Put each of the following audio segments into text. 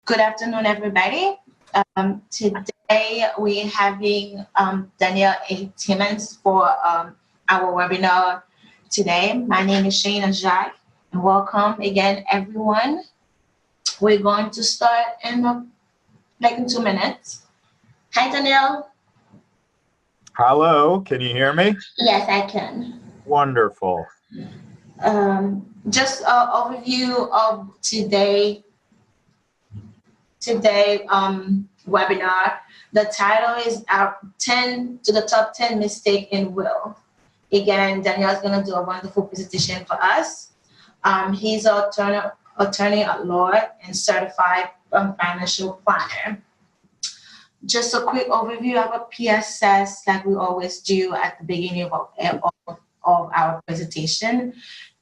Good afternoon, everybody. Today we're having Danielle A. Timins for our webinar today. My name is Shayna Jacques, and welcome again, everyone. We're going to start in 2 minutes. Hi, Danielle. Hello, can you hear me? Yes, I can. Wonderful. Just an overview of today webinar. The title is our 10 to the top 10 mistake in will. Again, Danielle's going to do a wonderful presentation for us. He's an attorney at law and certified financial planner. Just a quick overview of a PSS, like we always do at the beginning of our presentation.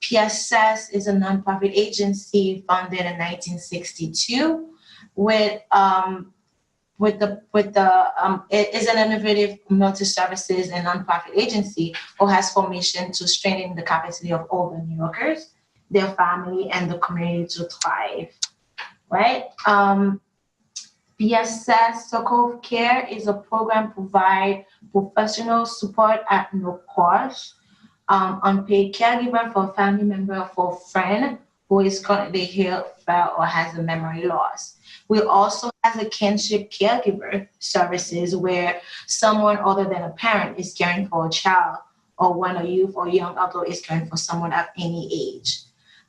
PSS is a nonprofit agency founded in 1962. It is an innovative multi-services and nonprofit agency who has formation to strengthen the capacity of all the New Yorkers, their family, and the community to thrive. Right? PSS Circle of Care is a program provide professional support at no cost, unpaid caregiver for a family member for a friend who is currently ill, frail, or has a memory loss. We also have a kinship caregiver services where someone other than a parent is caring for a child, or when a youth or young adult is caring for someone at any age.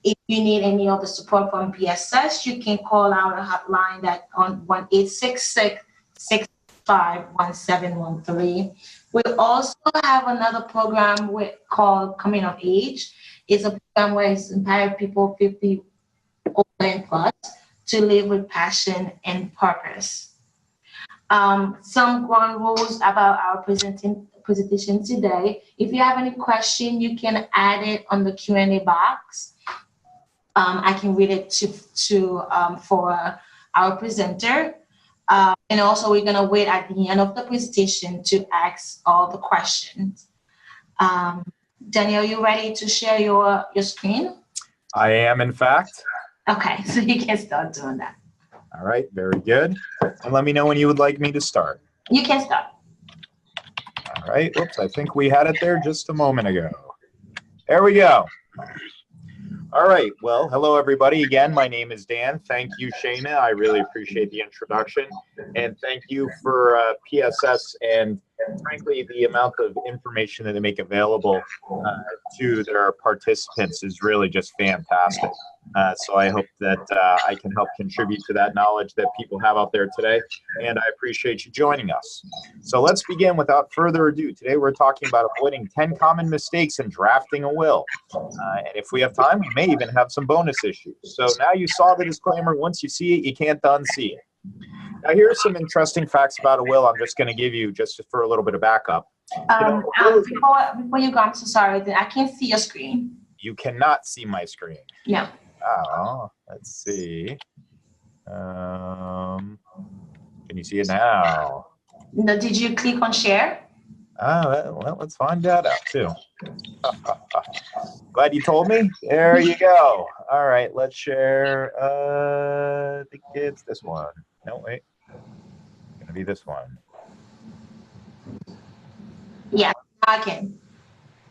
If you need any other support from PSS, you can call our hotline on 1-866-665-1713. We also have another program called Coming of Age. It's a program where it's empowering people 50 and plus to live with passion and purpose. Some ground rules about our presentation today. If you have any question, you can add it on the Q&A box. I can read it for our presenter. And also we're gonna wait at the end of the presentation to ask all the questions. Danielle, you ready to share your screen? I am, in fact. Okay, so you can start doing that. All right, very good. And let me know when you would like me to start. You can start. All right, whoops, I think we had it there just a moment ago. There we go. All right, well, hello everybody. Again, my name is Dan. Thank you, Shayna. I really appreciate the introduction. And thank you for PSS and frankly, the amount of information that they make available to their participants is really just fantastic. So I hope that I can help contribute to that knowledge that people have out there today, and I appreciate you joining us. So let's begin without further ado. Today we're talking about avoiding 10 common mistakes in drafting a will. And if we have time, we may even have some bonus issues. So now you saw the disclaimer. Once you see it, you can't unsee it. Now here's some interesting facts about a will I'm just going to give you just for a little bit of backup. Before you go, I'm so sorry. I can't see your screen. You cannot see my screen. No. Oh, let's see. Can you see it now? No, did you click on share? Well, let's find that out too. Glad you told me. There you go. All right, let's share. I think it's this one. No, wait. It's gonna be this one. Yeah, I can.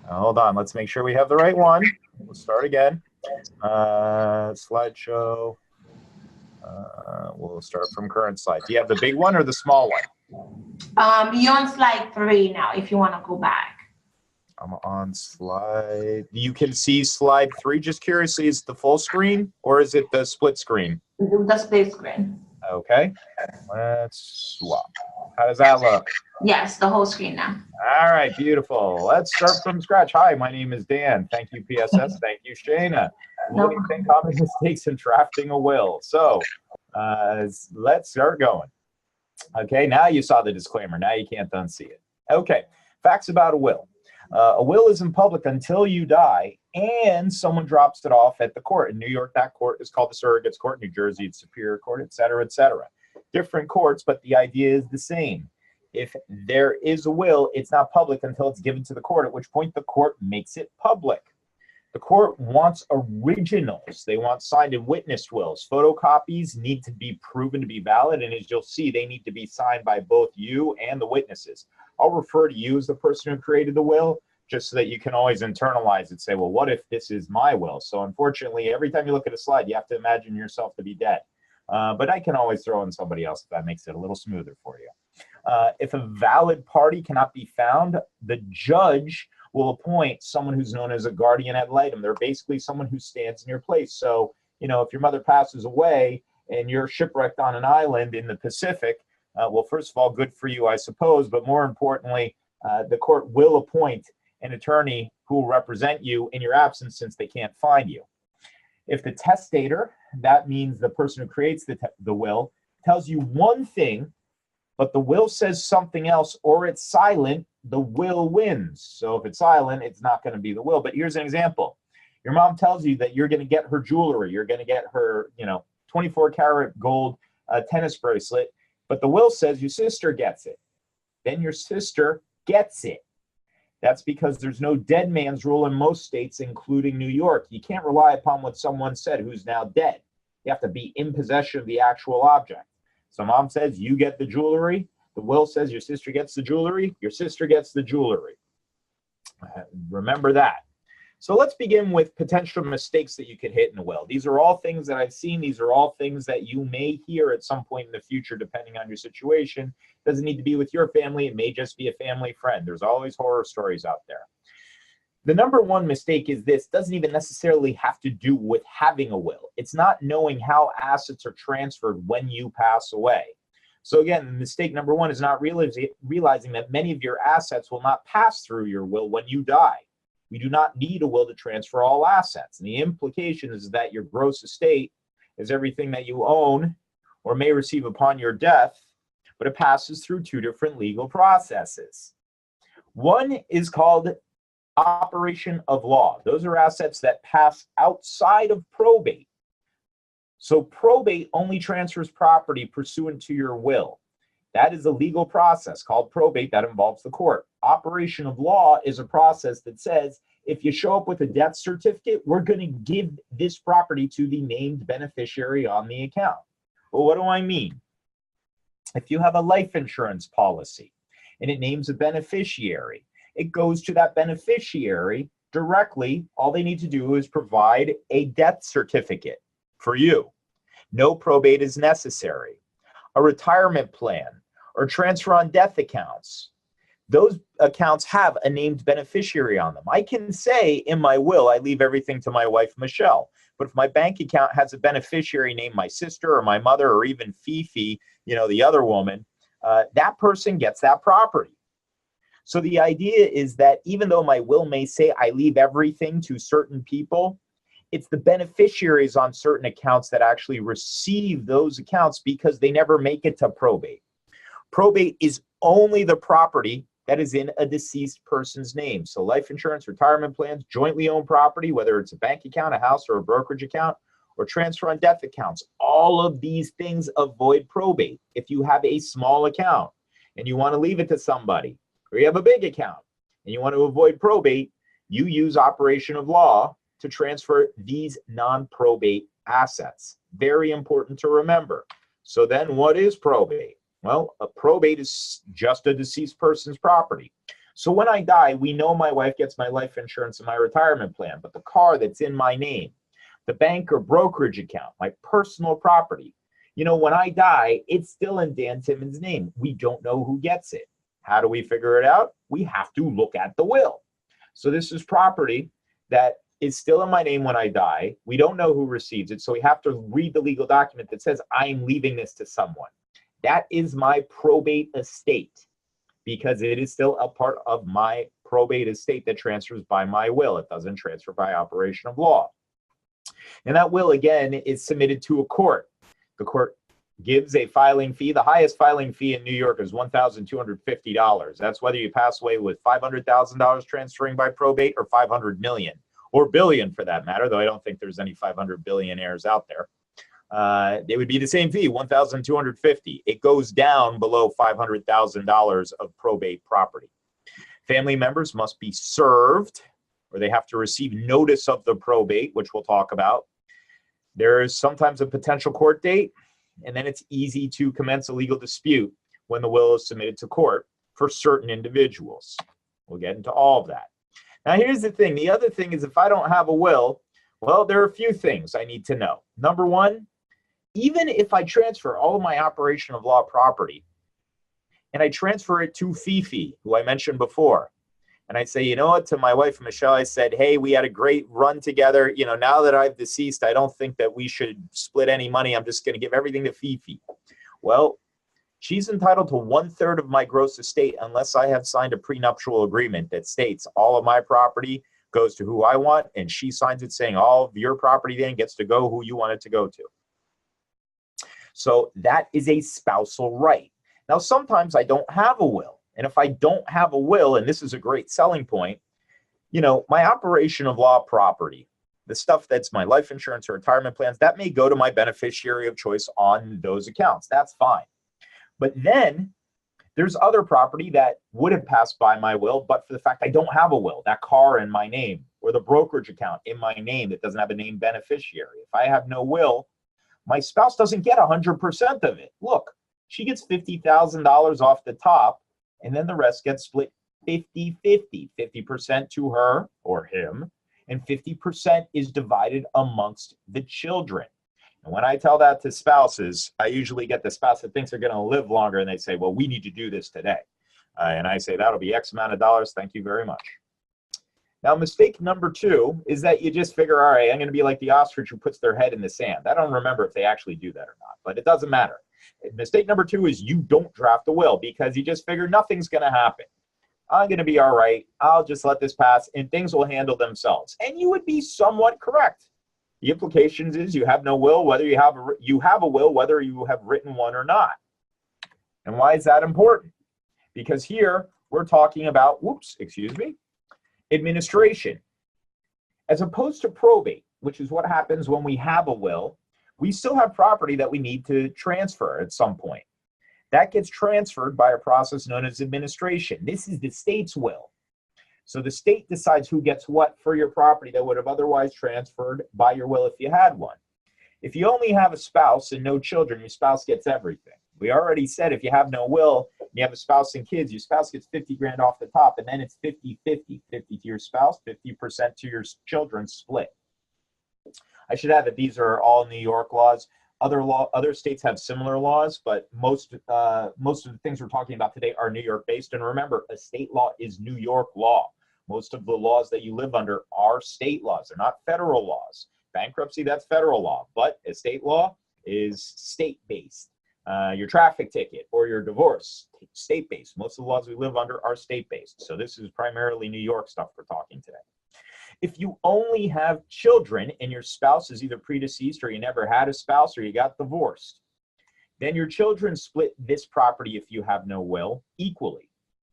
Hold on. Let's make sure we have the right one. We'll start again. Slideshow. We'll start from current slide. Do you have the big one or the small one? You're on slide 3 now, if you want to go back. I'm on slide. You can see slide 3. Just curiously, is it the full screen or is it the split screen? The split screen. Okay. Let's swap. How does that look? Yes, the whole screen now. All right, beautiful. Let's start from scratch. Hi, my name is Dan. Thank you, PSS. Thank you, Shayna. Avoiding 10 common mistakes in drafting a will. So let's start going. Okay, now you saw the disclaimer. Now you can't unsee it. Okay, facts about a will. A will is in public until you die and someone drops it off at the court. In New York, that court is called the Surrogates Court. New Jersey, it's Superior Court, et cetera, et cetera. Different courts, but the idea is the same. If there is a will, it's not public until it's given to the court, at which point the court makes it public. The court wants originals. They want signed and witnessed wills. Photocopies need to be proven to be valid, and as you'll see, they need to be signed by both you and the witnesses. I'll refer to you as the person who created the will, just so that you can always internalize it, say, well, what if this is my will? So unfortunately, every time you look at a slide, you have to imagine yourself to be dead. But I can always throw in somebody else if that makes it a little smoother for you. If a valid party cannot be found, the judge will appoint someone who's known as a guardian ad litem. They're basically someone who stands in your place. So, you know, if your mother passes away and you're shipwrecked on an island in the Pacific, well, first of all, good for you, I suppose, but more importantly, the court will appoint an attorney who will represent you in your absence since they can't find you. If the testator, that means the person who creates the will, tells you one thing, but the will says something else, or it's silent, the will wins. So if it's silent, it's not going to be the will. But here's an example. Your mom tells you that you're going to get her jewelry. You're going to get her, 24 karat gold tennis bracelet, but the will says your sister gets it. Then your sister gets it. That's because there's no dead man's rule in most states, including New York. You can't rely upon what someone said who's now dead. You have to be in possession of the actual object. So mom says you get the jewelry. The will says your sister gets the jewelry. Your sister gets the jewelry. Remember that. So let's begin with potential mistakes that you could hit in a will. These are all things that I've seen. These are all things that you may hear at some point in the future, depending on your situation. It doesn't need to be with your family. It may just be a family friend. There's always horror stories out there. The number one mistake is this: doesn't even necessarily have to do with having a will. It's not knowing how assets are transferred when you pass away. So again, mistake number one is not realizing that many of your assets will not pass through your will when you die. We do not need a will to transfer all assets. And the implication is that your gross estate is everything that you own or may receive upon your death, but it passes through two different legal processes. One is called operation of law. Those are assets that pass outside of probate. So probate only transfers property pursuant to your will. That is a legal process called probate that involves the court. Operation of law is a process that says, if you show up with a death certificate, we're going to give this property to the named beneficiary on the account. Well, what do I mean? If you have a life insurance policy and it names a beneficiary, it goes to that beneficiary directly. All they need to do is provide a death certificate for you. No probate is necessary. A retirement plan or transfer on death accounts, those accounts have a named beneficiary on them. I can say in my will, I leave everything to my wife, Michelle. But if my bank account has a beneficiary named my sister or my mother or even Fifi, the other woman, that person gets that property. So the idea is that even though my will may say I leave everything to certain people, it's the beneficiaries on certain accounts that actually receive those accounts because they never make it to probate. Probate is only the property that is in a deceased person's name. So life insurance, retirement plans, jointly owned property, whether it's a bank account, a house, or a brokerage account, or transfer on death accounts, all of these things avoid probate. If you have a small account and you want to leave it to somebody, or you have a big account and you want to avoid probate, you use operation of law to transfer these non-probate assets. Very important to remember. So then what is probate? Well, a probate is just a deceased person's property. So when I die, we know my wife gets my life insurance and my retirement plan, but the car that's in my name, the bank or brokerage account, my personal property, when I die, it's still in Dan Timins' name. We don't know who gets it. How do we figure it out? We have to look at the will. So this is property that is still in my name when I die. We don't know who receives it, so we have to read the legal document that says I'm leaving this to someone. That is my probate estate because it is still a part of my probate estate that transfers by my will. It doesn't transfer by operation of law. And that will, again, is submitted to a court. The court gives a filing fee. The highest filing fee in New York is $1,250. That's whether you pass away with $500,000 transferring by probate or $500 million or billion for that matter, though I don't think there's any 500 billionaires out there. It would be the same fee, $1,250. It goes down below $500,000 of probate property. Family members must be served, or they have to receive notice of the probate, which we'll talk about. There is sometimes a potential court date, and then it's easy to commence a legal dispute when the will is submitted to court for certain individuals. We'll get into all of that. Now, here's the thing. The other thing is, if I don't have a will, well, there are a few things I need to know. Number one, even if I transfer all of my operation of law property and I transfer it to Fifi, who I mentioned before, and I say, you know what, to my wife, Michelle, I said, hey, we had a great run together. You know, now that I've deceased, I don't think that we should split any money. I'm just going to give everything to Fifi. Well, she's entitled to 1/3 of my gross estate unless I have signed a prenuptial agreement that states all of my property goes to who I want, and she signs it saying all of your property then gets to go who you want it to go to. So that is a spousal right. Now, sometimes I don't have a will. And if I don't have a will, and this is a great selling point, you know, my operation of law property, the stuff that's my life insurance or retirement plans, that may go to my beneficiary of choice on those accounts. That's fine. But then there's other property that would have passed by my will, but for the fact I don't have a will, that car in my name or the brokerage account in my name that doesn't have a named beneficiary. If I have no will, my spouse doesn't get 100% of it. Look, she gets $50,000 off the top, and then the rest gets split 50-50, 50% to her or him, and 50% is divided amongst the children. And when I tell that to spouses, I usually get the spouse that thinks they're going to live longer, and they say, well, we need to do this today. And I say, that'll be X amount of dollars. Thank you very much. Now, mistake number two is that you just figure, all right, I'm going to be like the ostrich who puts their head in the sand. I don't remember if they actually do that or not, but it doesn't matter. Mistake number two is you don't draft a will because you just figure nothing's going to happen. I'm going to be all right. I'll just let this pass and things will handle themselves. And you would be somewhat correct. The implications is you have no will, whether you have a will, whether you have written one or not. And why is that important? Because here we're talking about, administration. As opposed to probate, which is what happens when we have a will, we still have property that we need to transfer at some point. That gets transferred by a process known as administration. This is the state's will. So the state decides who gets what for your property that would have otherwise transferred by your will if you had one. If you only have a spouse and no children, your spouse gets everything. We already said if you have no will, and you have a spouse and kids, your spouse gets 50 grand off the top, and then it's 50-50, 50 to your spouse, 50% to your children split. I should add that these are all New York laws. Other states have similar laws, but most of the things we're talking about today are New York based. And remember, a state law is New York law. Most of the laws that you live under are state laws. They're not federal laws. Bankruptcy, that's federal law, but a state law is state-based. Your traffic ticket or your divorce, state-based. Most of the laws we live under are state-based. So this is primarily New York stuff we're talking today. If you only have children and your spouse is either predeceased or you never had a spouse or you got divorced, then your children split this property if you have no will equally.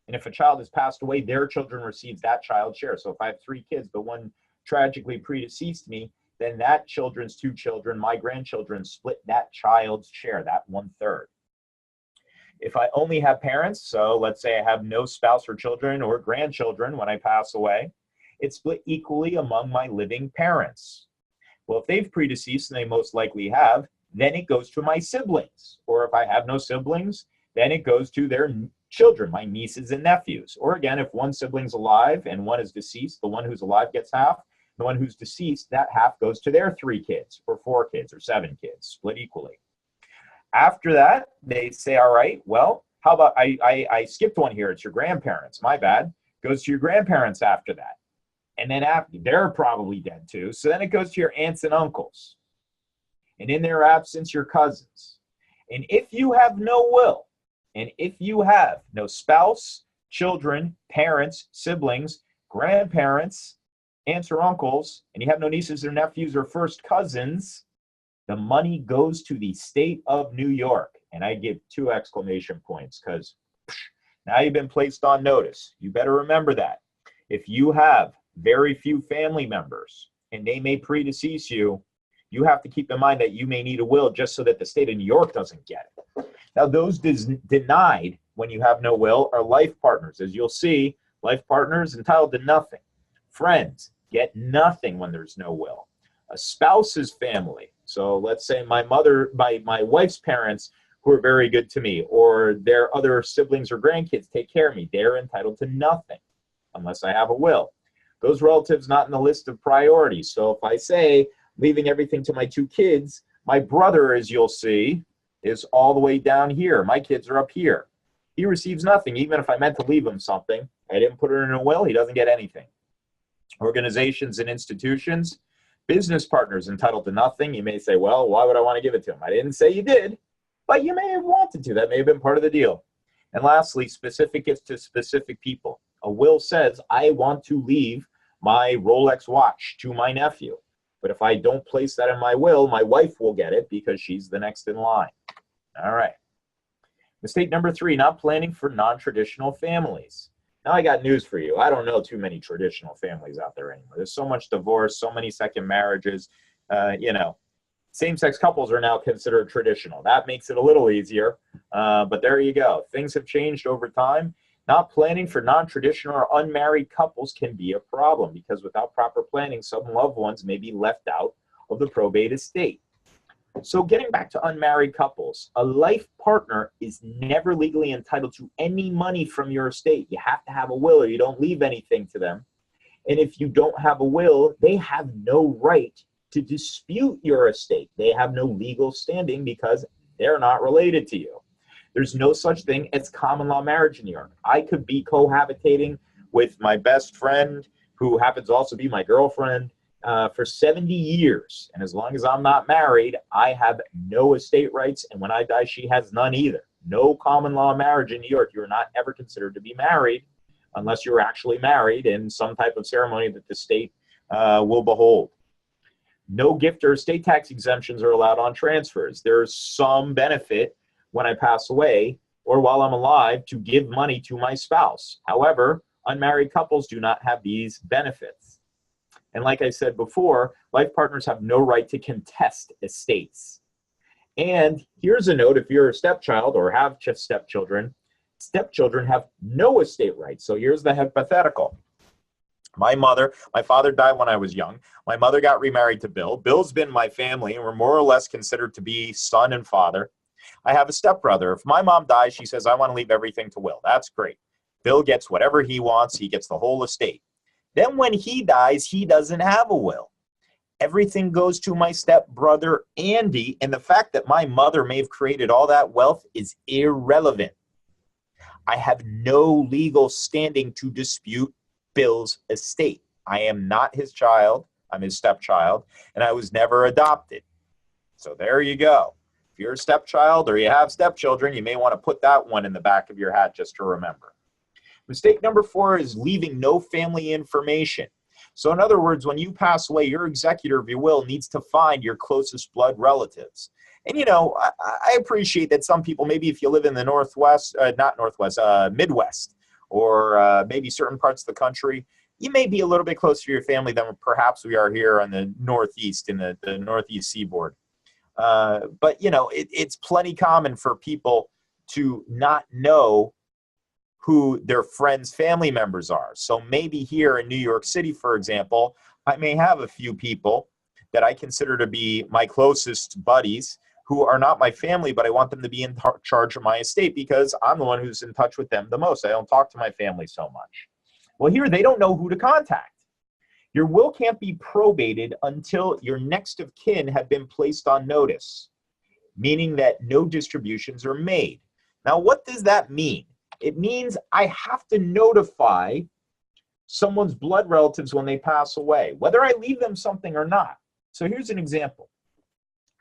And if a child has passed away, their children receives that child's share. So if I have 3 kids, but one tragically predeceased me, then that children's 2 children, my grandchildren, split that child's share, that 1/3. If I only have parents, so let's say I have no spouse or children or grandchildren when I pass away, it's split equally among my living parents. Well, if they've predeceased, and they most likely have, then it goes to my siblings. Or if I have no siblings, then it goes to their children, my nieces and nephews. Or again, if one sibling's alive and one is deceased, the one who's alive gets half. The one who's deceased, that half goes to their 3 kids or 4 kids or 7 kids, split equally. After that, they say, all right, well, how about I skipped one here. It's your grandparents. My bad. Goes to your grandparents after that. And then after, they're probably dead too. So then it goes to your aunts and uncles. And in their absence, your cousins. And if you have no will, and if you have no spouse, children, parents, siblings, grandparents, aunts or uncles, and you have no nieces or nephews or first cousins, the money goes to the state of New York. And I give 2 exclamation points because now you've been placed on notice. You better remember that. If you have very few family members and they may predecease you, you have to keep in mind that you may need a will just so that the state of New York doesn't get it. Now, those denied when you have no will are life partners. As you'll see, life partners entitled to nothing. Friends get nothing when there's no will. A spouse's family. So let's say my wife's parents who are very good to me, or their other siblings or grandkids take care of me. They're entitled to nothing unless I have a will. Those relatives not in the list of priorities. So if I say leaving everything to my 2 kids, my brother, as you'll see, is all the way down here. My kids are up here. He receives nothing. Even if I meant to leave him something, I didn't put it in a will, he doesn't get anything. Organizations and institutions, business partners entitled to nothing. You may say, well, why would I want to give it to him? I didn't say you did, but you may have wanted to. That may have been part of the deal. And lastly, specific gifts to specific people. A will says, I want to leave my Rolex watch to my nephew. But if I don't place that in my will, my wife will get it because she's the next in line. All right. Mistake number 3, not planning for non-traditional families. Now I got news for you. I don't know too many traditional families out there anymore. There's so much divorce, so many second marriages. Same-sex couples are now considered traditional. That makes it a little easier, but there you go. Things have changed over time. Not planning for non-traditional or unmarried couples can be a problem because without proper planning, some loved ones may be left out of the probate estate. So getting back to unmarried couples, a life partner is never legally entitled to any money from your estate. You have to have a will or you don't leave anything to them. And if you don't have a will, they have no right to dispute your estate. They have no legal standing because they're not related to you. There's no such thing as common law marriage in New York. I could be cohabitating with my best friend, who happens to also be my girlfriend, for 70 years. And as long as I'm not married, I have no estate rights. And when I die, she has none either. No common law marriage in New York. You're not ever considered to be married unless you're actually married in some type of ceremony that the state will behold. No gift or estate tax exemptions are allowed on transfers. There's some benefit when I pass away or while I'm alive to give money to my spouse. However, unmarried couples do not have these benefits. And like I said before, life partners have no right to contest estates. And here's a note, if you're a stepchild or have just stepchildren have no estate rights. So here's the hypothetical. My father died when I was young. My mother got remarried to Bill. Bill's been my family, and we're more or less considered to be son and father. I have a stepbrother. If my mom dies, she says, I want to leave everything to Will. That's great. Bill gets whatever he wants. He gets the whole estate. Then when he dies, he doesn't have a will. Everything goes to my stepbrother, Andy, and the fact that my mother may have created all that wealth is irrelevant. I have no legal standing to dispute Bill's estate. I am not his child. I'm his stepchild, and I was never adopted. So there you go. If you're a stepchild or you have stepchildren, you may want to put that one in the back of your hat just to remember. Mistake number 4 is leaving no family information. So in other words, when you pass away, your executor of your will needs to find your closest blood relatives. And, you know, I appreciate that some people, maybe if you live in the Midwest, or maybe certain parts of the country, you may be a little bit closer to your family than perhaps we are here on the Northeast, in the Northeast seaboard. But, you know, it's plenty common for people to not know who their friends' family members are. So maybe here in New York City, for example, I may have a few people that I consider to be my closest buddies who are not my family, but I want them to be in charge of my estate because I'm the one who's in touch with them the most. I don't talk to my family so much. Well, here they don't know who to contact. Your will can't be probated until your next of kin have been placed on notice, meaning that no distributions are made. Now, what does that mean? It means I have to notify someone's blood relatives when they pass away, whether I leave them something or not. So here's an example.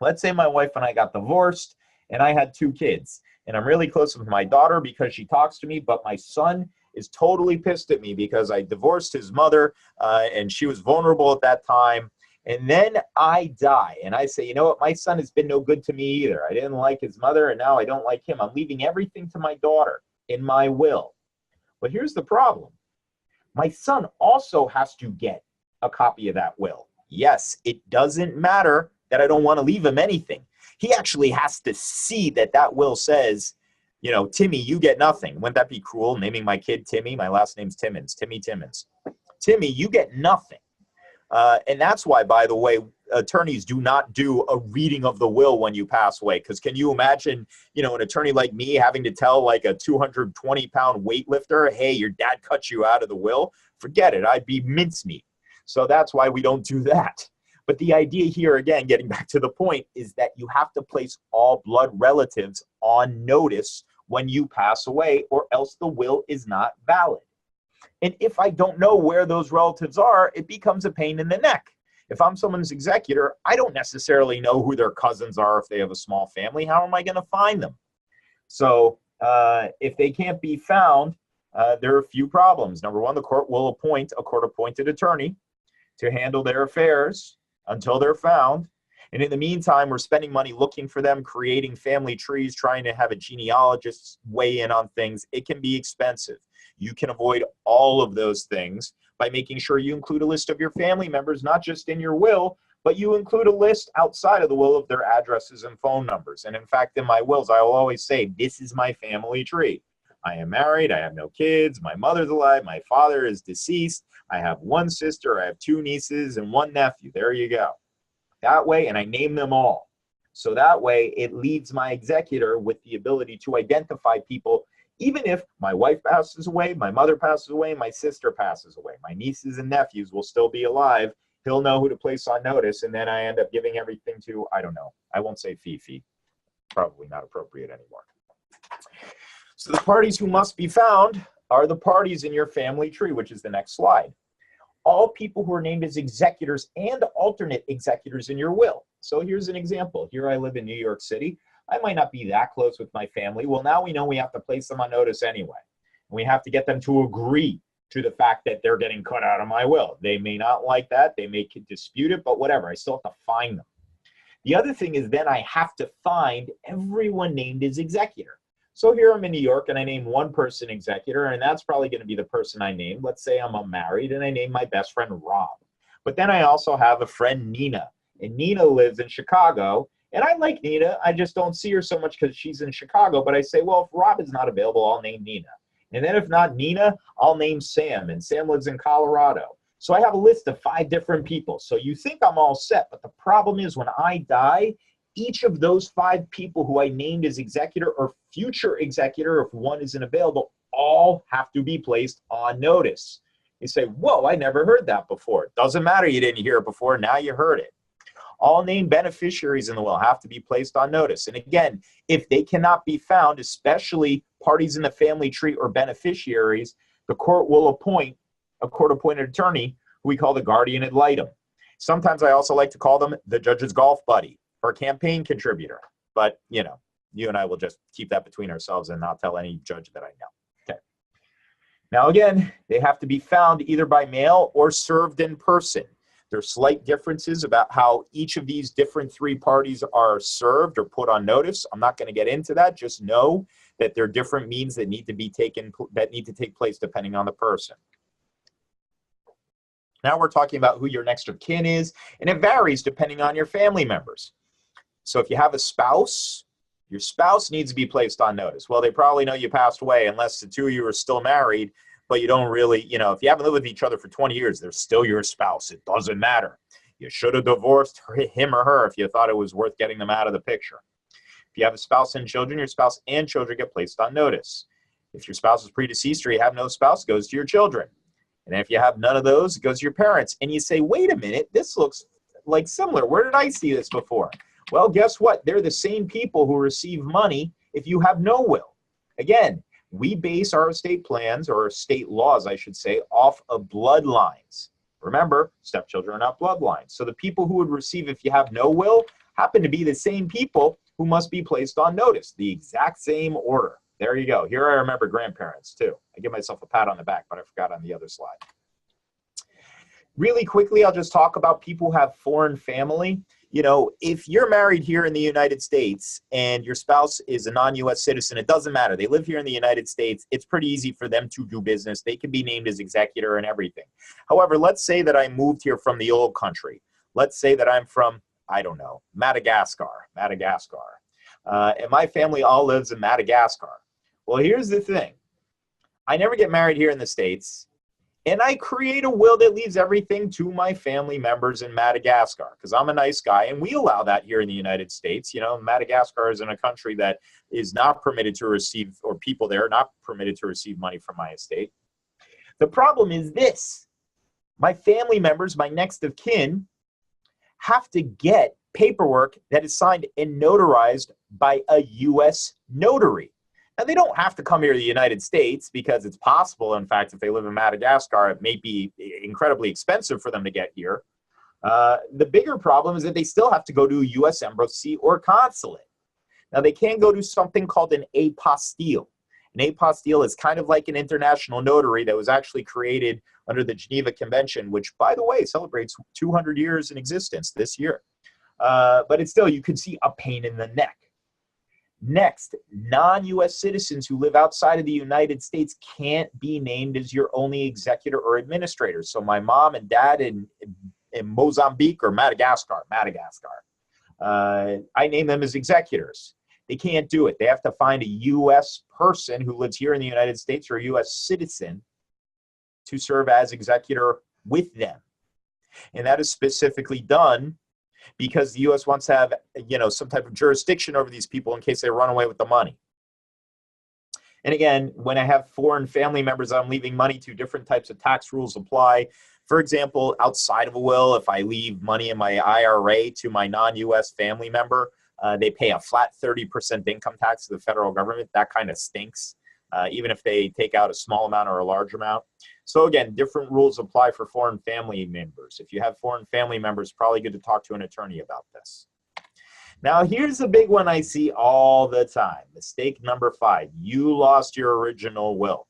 Let's say my wife and I got divorced and I had 2 kids, and I'm really close with my daughter because she talks to me, but my son is totally pissed at me because I divorced his mother and she was vulnerable at that time. And then I die and I say, you know what, my son has been no good to me either. I didn't like his mother and now I don't like him. I'm leaving everything to my daughter in my will. But here's the problem. My son also has to get a copy of that will. Yes, it doesn't matter that I don't want to leave him anything. He actually has to see that that will says, you know, Timmy, you get nothing. Wouldn't that be cruel, naming my kid Timmy? My last name's Timins, Timmy Timins. Timmy, you get nothing. And that's why, by the way, attorneys do not do a reading of the will when you pass away. Because can you imagine, an attorney like me having to tell like a 220-pound weightlifter, hey, your dad cut you out of the will? Forget it. I'd be mincemeat. So that's why we don't do that. But the idea here, again, getting back to the point, is that you have to place all blood relatives on notice when you pass away, or else the will is not valid. And if I don't know where those relatives are, it becomes a pain in the neck. If I'm someone's executor, I don't necessarily know who their cousins are if they have a small family. How am I going to find them? So if they can't be found, there are a few problems. Number one, the court will appoint a court-appointed attorney to handle their affairs until they're found. And in the meantime, we're spending money looking for them, creating family trees, trying to have a genealogist weigh in on things. It can be expensive. You can avoid all of those things by making sure you include a list of your family members, not just in your will, but you include a list outside of the will of their addresses and phone numbers. And in fact, in my wills, I will always say, this is my family tree. I am married. I have no kids. My mother's alive. My father is deceased. I have one sister. I have two nieces and one nephew. There you go. That way, and I name them all. So that way, it leaves my executor with the ability to identify people. Even if my wife passes away, my mother passes away, my sister passes away, my nieces and nephews will still be alive. He'll know who to place on notice, and then I end up giving everything to, I don't know. I won't say Fifi. Probably not appropriate anymore. So the parties who must be found are the parties in your family tree, which is the next slide. All people who are named as executors and alternate executors in your will. So here's an example. Here I live in New York City. I might not be that close with my family. Well, now we know we have to place them on notice anyway. And we have to get them to agree to the fact that they're getting cut out of my will. They may not like that. They may dispute it, but whatever. I still have to find them. The other thing is then I have to find everyone named as executor. So here I'm in New York and I name one person executor, and that's probably going to be the person I named. Let's say I'm married and I name my best friend Rob. But then I also have a friend Nina, and Nina lives in Chicago. And I like Nina. I just don't see her so much because she's in Chicago. But I say, well, if Rob is not available, I'll name Nina. And then if not Nina, I'll name Sam. And Sam lives in Colorado. So I have a list of 5 different people. So you think I'm all set. But the problem is when I die, each of those 5 people who I named as executor or future executor, if one isn't available, all have to be placed on notice. You say, whoa, I never heard that before. It doesn't matter. You didn't hear it before. Now you heard it. All named beneficiaries in the will have to be placed on notice. And again, if they cannot be found, especially parties in the family tree or beneficiaries, the court will appoint a court-appointed attorney who we call the guardian ad litem. Sometimes I also like to call them the judge's golf buddy or campaign contributor. But, you and I will just keep that between ourselves and not tell any judge that I know. Okay. Now, again, they have to be found either by mail or served in person. There's slight differences about how each of these different 3 parties are served or put on notice. I'm not going to get into that. Just know that there are different means that need to take place depending on the person. Now we're talking about who your next of kin is, and it varies depending on your family members. So if you have a spouse, your spouse needs to be placed on notice. Well, they probably know you passed away unless the 2 of you are still married. But you don't really, if you haven't lived with each other for 20 years, they're still your spouse. It doesn't matter. You should have divorced him or her if you thought it was worth getting them out of the picture. If you have a spouse and children, your spouse and children get placed on notice. If your spouse is predeceased or you have no spouse, it goes to your children. And if you have none of those, it goes to your parents. And you say, wait a minute, this looks like similar. Where did I see this before? Well, guess what? They're the same people who receive money if you have no will. Again, we base our estate plans, or estate laws, I should say, off of bloodlines. Remember, stepchildren are not bloodlines. So the people who would receive if you have no will happen to be the same people who must be placed on notice, the exact same order. There you go. Here I remember grandparents too. I give myself a pat on the back, but I forgot on the other slide. Really quickly, I'll just talk about people who have foreign family. If you're married here in the United States and your spouse is a non-U.S. citizen, it doesn't matter. They live here in the United States. It's pretty easy for them to do business. They can be named as executor and everything. However, let's say that I moved here from the old country. Let's say that I'm from, I don't know, Madagascar. And my family all lives in Madagascar. Well, here's the thing. I never get married here in the States. and I create a will that leaves everything to my family members in Madagascar because I'm a nice guy, and we allow that here in the United States. You know, Madagascar is in a country that is not permitted to receive, or people there are not permitted to receive money from my estate. The problem is this: my family members, my next of kin, have to get paperwork that is signed and notarized by a U.S. notary. Now, they don't have to come here to the United States because it's possible. In fact, if they live in Madagascar, it may be incredibly expensive for them to get here. The bigger problem is that they still have to go to a U.S. embassy or consulate. Now, they can go to something called an apostille. An apostille is kind of like an international notary that was actually created under the Geneva Convention, which, by the way, celebrates 200 years in existence this year. But it's still, you can see a pain in the neck. Next, non-U.S. citizens who live outside of the United States can't be named as your only executor or administrator. So my mom and dad in Mozambique or Madagascar, I name them as executors. They can't do it. They have to find a U.S. person who lives here in the United States or a U.S. citizen to serve as executor with them. And that is specifically done because the U.S. wants to have, you know, some type of jurisdiction over these people in case they run away with the money. And again, when I have foreign family members I'm leaving money to, different types of tax rules apply. For example, outside of a will, if I leave money in my IRA to my non-U.S. family member, they pay a flat 30% income tax to the federal government. That kind of stinks, even if they take out a small amount or a large amount. So again, different rules apply for foreign family members. If you have foreign family members, probably good to talk to an attorney about this. Now, here's a big one I see all the time. Mistake number 5, you lost your original will.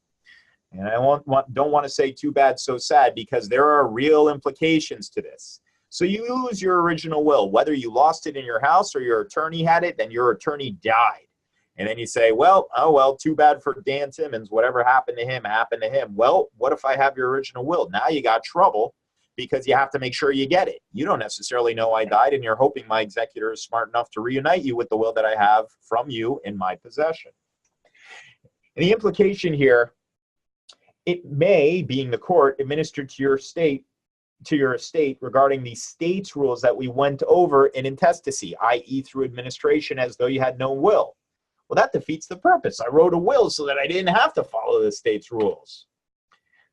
And I don't want to say too bad, so sad, because there are real implications to this. So you lose your original will, whether you lost it in your house or your attorney had it, then your attorney died. And then you say, well, oh, well, too bad for Dan Timins. Whatever happened to him happened to him. Well, what if I have your original will? Now you got trouble because you have to make sure you get it. You don't necessarily know I died, and you're hoping my executor is smart enough to reunite you with the will that I have from you in my possession. And the implication here, it may, being the court, administer to your estate regarding the state's rules that we went over in intestacy, i.e. through administration as though you had no will. Well, that defeats the purpose. I wrote a will so that I didn't have to follow the state's rules.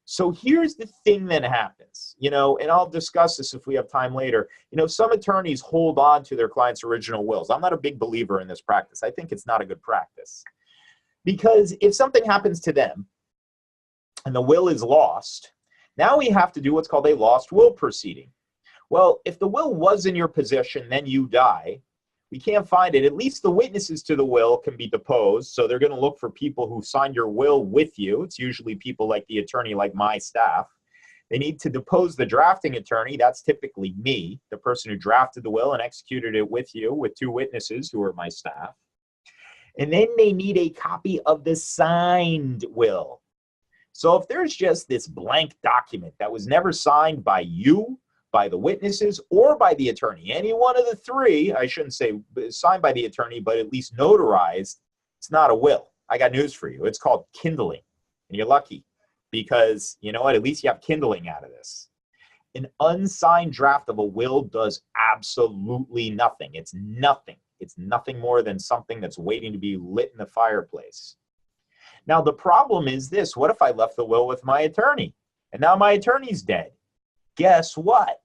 So here's the thing that happens, you know, and I'll discuss this if we have time later. You know, some attorneys hold on to their clients' original wills. I'm not a big believer in this practice. I think it's not a good practice. Because if something happens to them and the will is lost, now we have to do what's called a lost will proceeding. Well, if the will was in your possession, then you die. We can't find it. At least the witnesses to the will can be deposed. So they're going to look for people who signed your will with you. It's usually people like the attorney, like my staff. They need to depose the drafting attorney. That's typically me, the person who drafted the will and executed it with you, with 2 witnesses who are my staff. And then they need a copy of the signed will. So if there's just this blank document that was never signed by you, by the witnesses, or by the attorney, any one of the 3, I shouldn't say signed by the attorney, but at least notarized, it's not a will. I got news for you. It's called kindling. And you're lucky because, you know what, at least you have kindling out of this. An unsigned draft of a will does absolutely nothing. It's nothing. It's nothing more than something that's waiting to be lit in the fireplace. Now, the problem is this. What if I left the will with my attorney and now my attorney's dead? Guess what?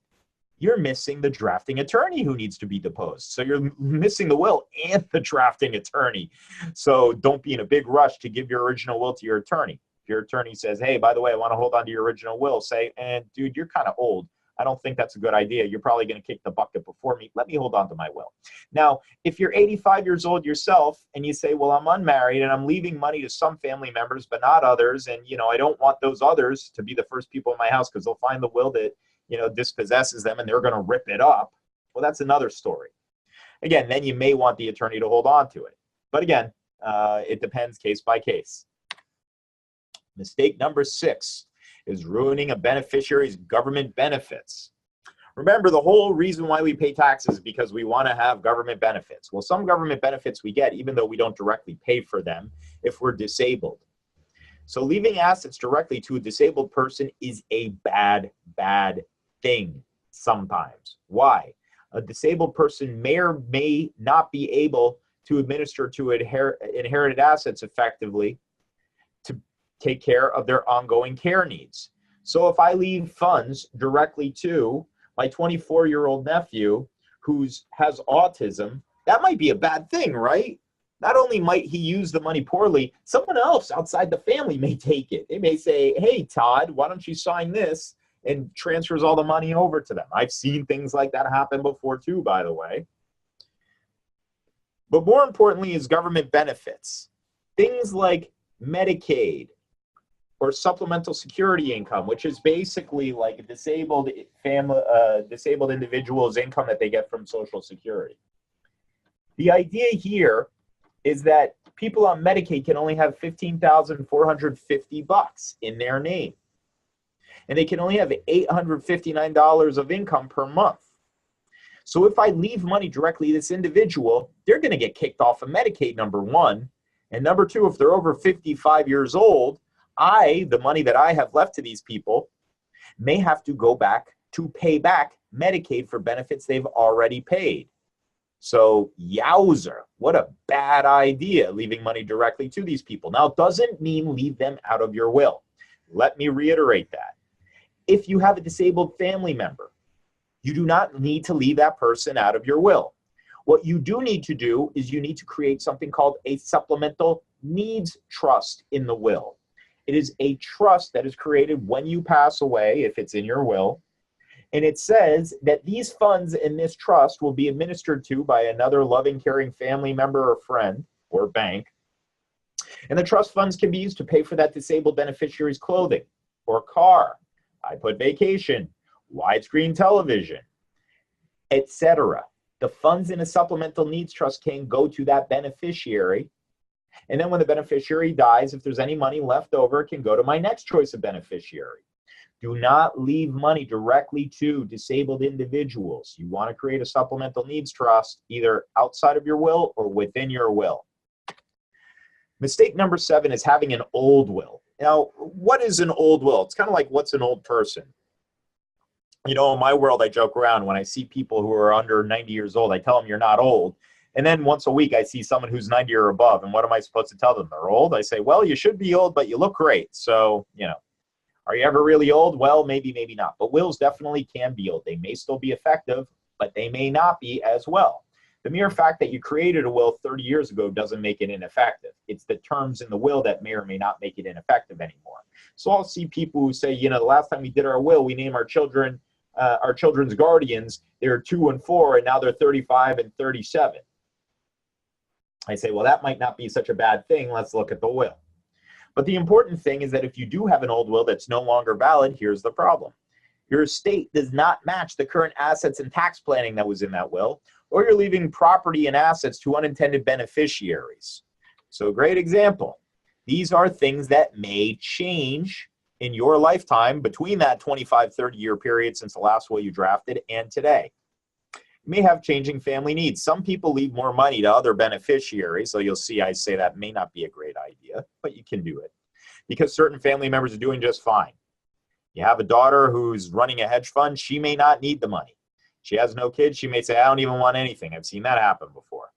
You're missing the drafting attorney who needs to be deposed. So you're missing the will and the drafting attorney. So don't be in a big rush to give your original will to your attorney. If your attorney says, hey, by the way, I want to hold on to your original will, say, dude, you're kind of old. I don't think that's a good idea. You're probably going to kick the bucket before me. Let me hold on to my will. Now, if you're 85 years old yourself and you say, well, I'm unmarried and I'm leaving money to some family members, but not others. And, you know, I don't want those others to be the first people in my house because they'll find the will that, you know, dispossesses them and they're going to rip it up. Well, that's another story. Again, then you may want the attorney to hold on to it. But again, it depends case by case. Mistake number 6 is ruining a beneficiary's government benefits. Remember, the whole reason why we pay taxes is because we want to have government benefits. Well, some government benefits we get even though we don't directly pay for them if we're disabled. So leaving assets directly to a disabled person is a bad thing sometimes. Why? A disabled person may or may not be able to administer to inherited assets effectively to take care of their ongoing care needs. So if I leave funds directly to my 24-year-old nephew who has autism, that might be a bad thing, right? Not only might he use the money poorly, someone else outside the family may take it. They may say, hey, Todd, why don't you sign this? And transfers all the money over to them. I've seen things like that happen before too, by the way. But more importantly is government benefits. Things like Medicaid or supplemental security income, which is basically like a disabled individual's income that they get from Social Security. The idea here is that people on Medicaid can only have $15,450 in their name. And they can only have $859 of income per month. So if I leave money directly to this individual, they're going to get kicked off of Medicaid, number one. And number two, if they're over 55 years old, the money that I have left to these people may have to go back to pay back Medicaid for benefits they've already paid. So yowzer, what a bad idea, leaving money directly to these people. Now, it doesn't mean leave them out of your will. Let me reiterate that. If you have a disabled family member, you do not need to leave that person out of your will. What you do need to do is you need to create something called a supplemental needs trust in the will. It is a trust that is created when you pass away, if it's in your will. And it says that these funds in this trust will be administered to by another loving, caring family member or friend or bank. And the trust funds can be used to pay for that disabled beneficiary's clothing or car, I put vacation, widescreen television, etc. The funds in a supplemental needs trust can go to that beneficiary. And then when the beneficiary dies, if there's any money left over, it can go to my next choice of beneficiary. Do not leave money directly to disabled individuals. You want to create a supplemental needs trust either outside of your will or within your will. Mistake number 7 is having an old will. Now, what is an old will? It's kind of like, what's an old person? You know, in my world, I joke around when I see people who are under 90 years old, I tell them you're not old. And then once a week, I see someone who's 90 or above. And what am I supposed to tell them? They're old? I say, well, you should be old, but you look great. So, you know, are you ever really old? Well, maybe, maybe not. But wills definitely can be old. They may still be effective, but they may not be as well. The mere fact that you created a will 30 years ago doesn't make it ineffective. It's the terms in the will that may or may not make it ineffective anymore. So I'll see people who say, you know, the last time we did our will, we named our children's guardians. They were 2 and 4, and now they're 35 and 37. I say, well, that might not be such a bad thing. Let's look at the will. But the important thing is that if you do have an old will that's no longer valid, here's the problem. Your estate does not match the current assets and tax planning that was in that will, or you're leaving property and assets to unintended beneficiaries. So great example. These are things that may change in your lifetime between that 25, 30-year period since the last will you drafted and today. You may have changing family needs. Some people leave more money to other beneficiaries, so you'll see I say that may not be a great idea, but you can do it because certain family members are doing just fine. You have a daughter who's running a hedge fund, she may not need the money. She has no kids, she may say, I don't even want anything. I've seen that happen before.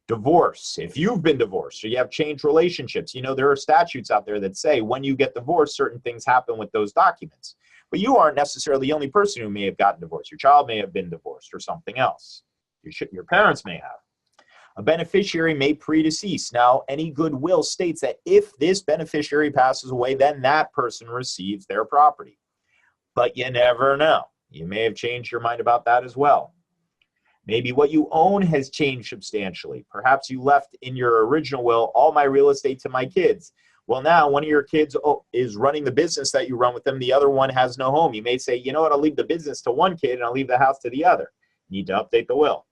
Divorce. If you've been divorced or you have changed relationships, you know, there are statutes out there that say when you get divorced, certain things happen with those documents. But you aren't necessarily the only person who may have gotten divorced. Your child may have been divorced or something else. Your parents may have. A beneficiary may predecease. Now, any good will states that if this beneficiary passes away, then that person receives their property. But you never know. You may have changed your mind about that as well. Maybe what you own has changed substantially. Perhaps you left in your original will all my real estate to my kids. Well, now one of your kids is running the business that you run with them. The other one has no home. You may say, you know what, I'll leave the business to one kid and I'll leave the house to the other. You need to update the will.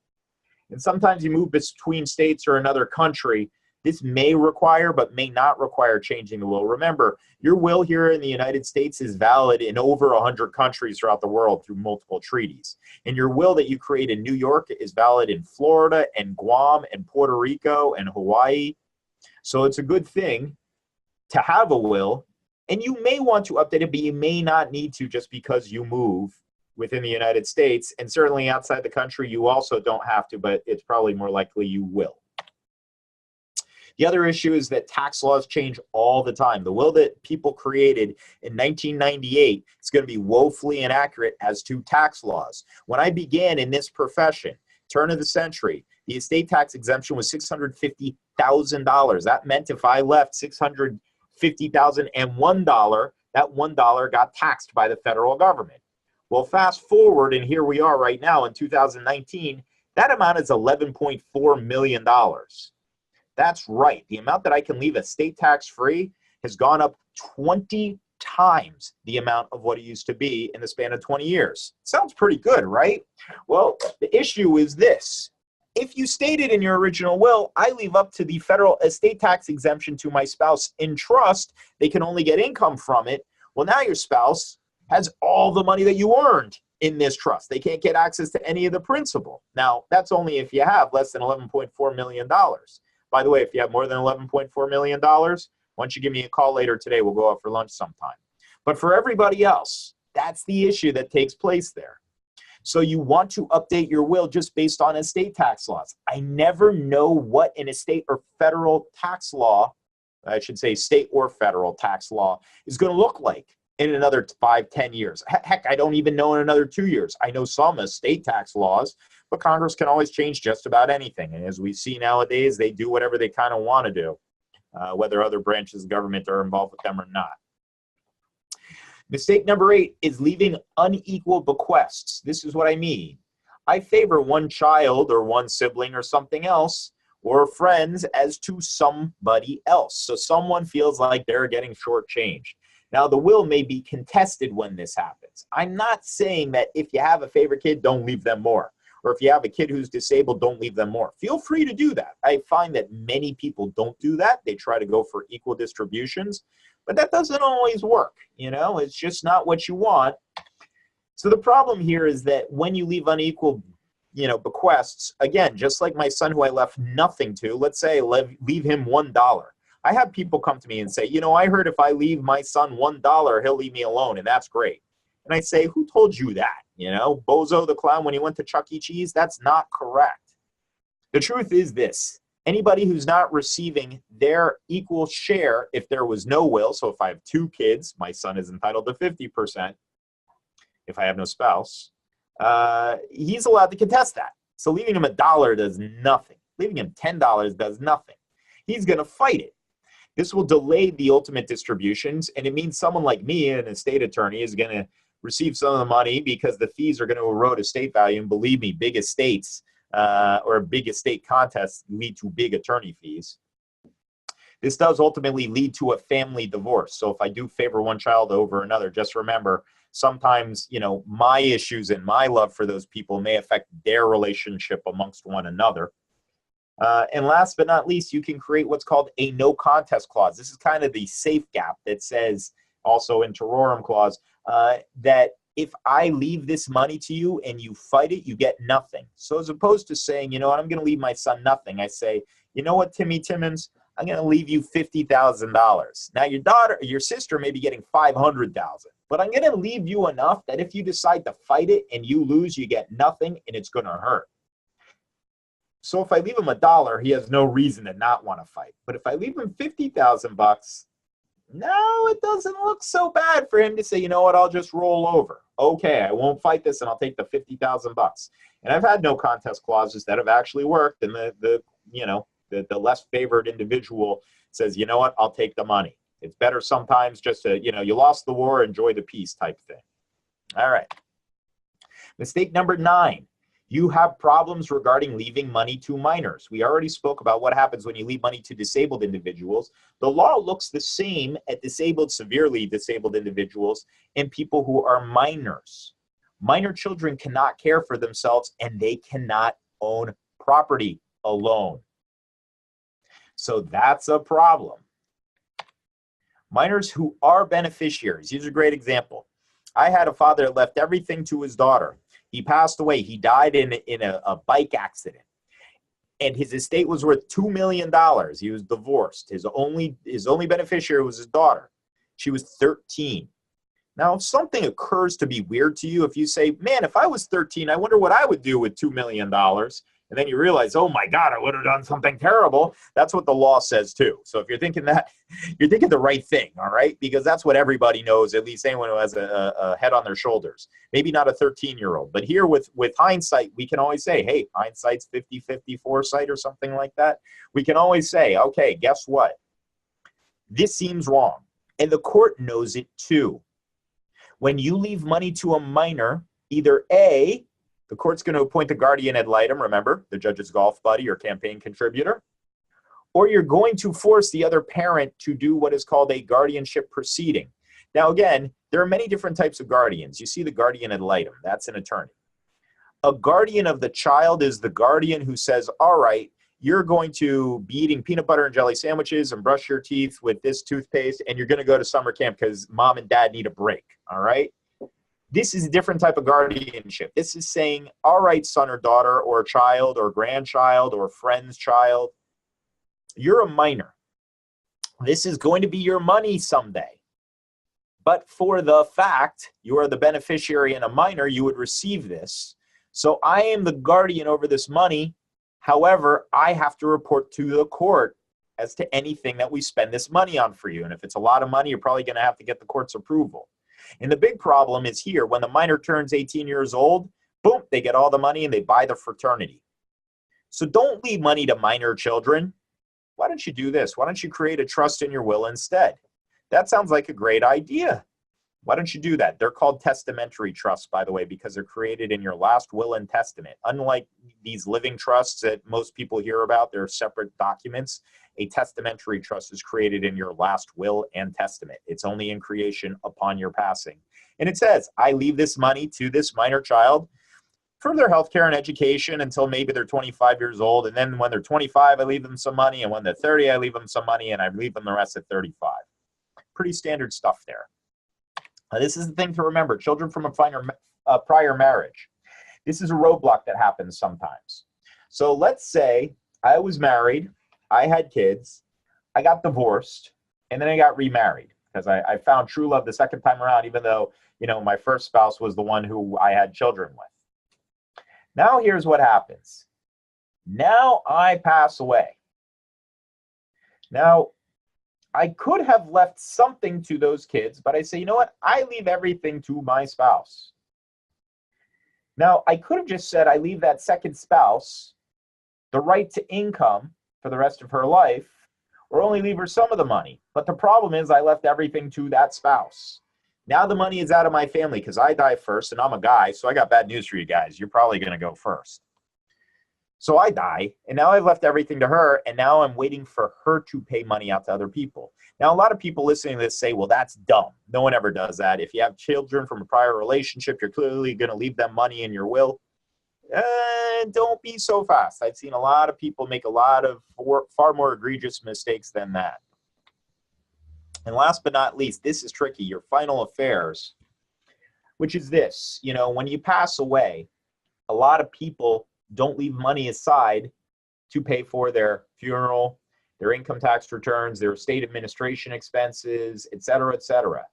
And sometimes you move between states or another country. This may require, but may not require changing the will. Remember, your will here in the United States is valid in over 100 countries throughout the world through multiple treaties. And your will that you create in New York is valid in Florida and Guam and Puerto Rico and Hawaii. So it's a good thing to have a will, and you may want to update it, but you may not need to just because you move within the United States, and certainly outside the country, you also don't have to, but it's probably more likely you will. The other issue is that tax laws change all the time. The will that people created in 1998 is going to be woefully inaccurate as to tax laws. When I began in this profession, turn of the century, the estate tax exemption was $650,000. That meant if I left $650,001, that $1 got taxed by the federal government. Well, fast forward, and here we are right now in 2019, that amount is $11.4 million. That's right. The amount that I can leave estate tax free has gone up 20 times the amount of what it used to be in the span of 20 years. Sounds pretty good, right? Well, the issue is this. If you stated in your original will, I leave up to the federal estate tax exemption to my spouse in trust, they can only get income from it. Well, now your spouse has all the money that you earned in this trust. They can't get access to any of the principal. Now, that's only if you have less than $11.4 million. By the way, if you have more than $11.4 million, why don't you give me a call later today? We'll go out for lunch sometime. But for everybody else, that's the issue that takes place there. So you want to update your will just based on estate tax laws. I never know what an estate or federal tax law, I should say state or federal tax law, is going to look like in another 5-10 years. Heck, I don't even know in another 2 years. I know some estate tax laws, but Congress can always change just about anything. And as we see nowadays, they do whatever they kind of want to do, whether other branches of government are involved with them or not. Mistake number 8 is leaving unequal bequests. This is what I mean. I favor one child or one sibling or something else or friends as to somebody else. So someone feels like they're getting shortchanged. Now, the will may be contested when this happens. I'm not saying that if you have a favorite kid, don't leave them more. Or if you have a kid who's disabled, don't leave them more. Feel free to do that. I find that many people don't do that. They try to go for equal distributions, but that doesn't always work. You know, it's just not what you want. So the problem here is that when you leave unequal, bequests, again, just like my son who I left nothing to, let's say leave him $1. I have people come to me and say, I heard if I leave my son $1, he'll leave me alone, and that's great. And I say, who told you that? Bozo the clown when he went to Chuck E. Cheese? That's not correct. The truth is this. Anybody who's not receiving their equal share, if there was no will, so if I have 2 kids, my son is entitled to 50%. If I have no spouse, he's allowed to contest that. So leaving him $1 does nothing. Leaving him $10 does nothing. He's going to fight it. This will delay the ultimate distributions, and it means someone like me, an estate attorney, is going to receive some of the money because the fees are going to erode estate value. And believe me, big estates or big estate contests lead to big attorney fees. This does ultimately lead to a family divorce. So if I do favor one child over another, just remember, sometimes, my issues and my love for those people may affect their relationship amongst one another. And last but not least, you can create what's called a no contest clause. This is kind of the safe gap that says, also in terrorem clause, that if I leave this money to you and you fight it, you get nothing. So as opposed to saying, I'm going to leave my son nothing, I say, you know what, Timins, I'm going to leave you $50,000. Now your sister may be getting $500,000, but I'm going to leave you enough that if you decide to fight it and you lose, you get nothing and it's going to hurt. So if I leave him $1, he has no reason to not want to fight. But if I leave him $50,000, no, it doesn't look so bad for him to say, you know what, I'll just roll over. Okay, I won't fight this and I'll take the $50,000. And I've had no contest clauses that have actually worked. And the less favored individual says, you know what, I'll take the money. It's better sometimes just to, you lost the war, enjoy the peace type thing. All right. Mistake number 9. You have problems regarding leaving money to minors. We already spoke about what happens when you leave money to disabled individuals. The law looks the same at severely disabled individuals and people who are minors. Minor children cannot care for themselves and they cannot own property alone. So that's a problem. Minors who are beneficiaries. Here's a great example. I had a father that left everything to his daughter. He passed away. He died in a bike accident. and his estate was worth $2 million. He was divorced. His only beneficiary was his daughter. She was 13. Now, if something occurs to be weird to you, if you say, man, if I was 13, I wonder what I would do with $2 million. And then you realize, oh my God, I would have done something terrible. That's what the law says too. So if you're thinking that, you're thinking the right thing, all right? Because that's what everybody knows, at least anyone who has a head on their shoulders. Maybe not a 13-year-old. But here with hindsight, we can always say, hey, hindsight's 50-50 foresight or something like that. We can always say, okay, guess what? This seems wrong. And the court knows it too. When you leave money to a minor, either A, the court's going to appoint a guardian ad litem, remember, the judge's golf buddy or campaign contributor, or you're going to force the other parent to do what is called a guardianship proceeding. Now, again, there are many different types of guardians. You see the guardian ad litem, that's an attorney. A guardian of the child is the guardian who says, all right, you're going to be eating peanut butter and jelly sandwiches and brush your teeth with this toothpaste, and you're going to go to summer camp because mom and dad need a break, all right? This is a different type of guardianship. This is saying, all right, son or daughter or child or grandchild or friend's child, you're a minor. This is going to be your money someday. But for the fact you are the beneficiary and a minor, you would receive this. So I am the guardian over this money. However, I have to report to the court as to anything that we spend this money on for you. And if it's a lot of money, you're probably going to have to get the court's approval. And the big problem is here, when the minor turns 18 years old, boom, they get all the money and they buy the fraternity. So don't leave money to minor children. Why don't you do this? Why don't you create a trust in your will instead? That sounds like a great idea. Why don't you do that? They're called testamentary trusts, by the way, because they're created in your last will and testament. Unlike these living trusts that most people hear about, they're separate documents. A testamentary trust is created in your last will and testament. It's only in creation upon your passing. And it says, I leave this money to this minor child for their healthcare and education until maybe they're 25 years old. And then when they're 25, I leave them some money. And when they're 30, I leave them some money. And I leave them the rest at 35. Pretty standard stuff there. This is the thing to remember. Children from a prior marriage. This is a roadblock that happens sometimes. So let's say I was married, I had kids, I got divorced, and then I got remarried because I found true love the second time around, even though, you know, my first spouse was the one who I had children with. Now here's what happens. Now I pass away. Now, I could have left something to those kids, but I say, you know what? I leave everything to my spouse. Now, I could have just said I leave that second spouse the right to income for the rest of her life, or only leave her some of the money. But the problem is I left everything to that spouse. Now the money is out of my family because I die first, and I'm a guy, so I got bad news for you guys. You're probably going to go first. So I die, and now I've left everything to her, and now I'm waiting for her to pay money out to other people. Now, a lot of people listening to this say, well, that's dumb. No one ever does that. If you have children from a prior relationship, you're clearly going to leave them money in your will. Don't be so fast. I've seen a lot of people make a lot of far more egregious mistakes than that. And last but not least, this is tricky, your final affairs, which is this. You know, when you pass away, a lot of people don't leave money aside to pay for their funeral, their income tax returns, their estate administration expenses, et cetera, et cetera.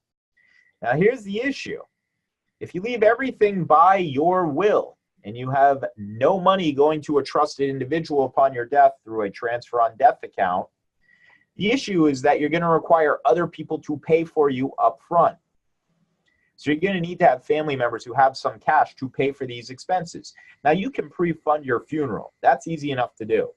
Now, here's the issue. If you leave everything by your will and you have no money going to a trusted individual upon your death through a transfer on death account, the issue is that you're going to require other people to pay for you up front. So you're going to need to have family members who have some cash to pay for these expenses. Now, you can pre-fund your funeral. That's easy enough to do.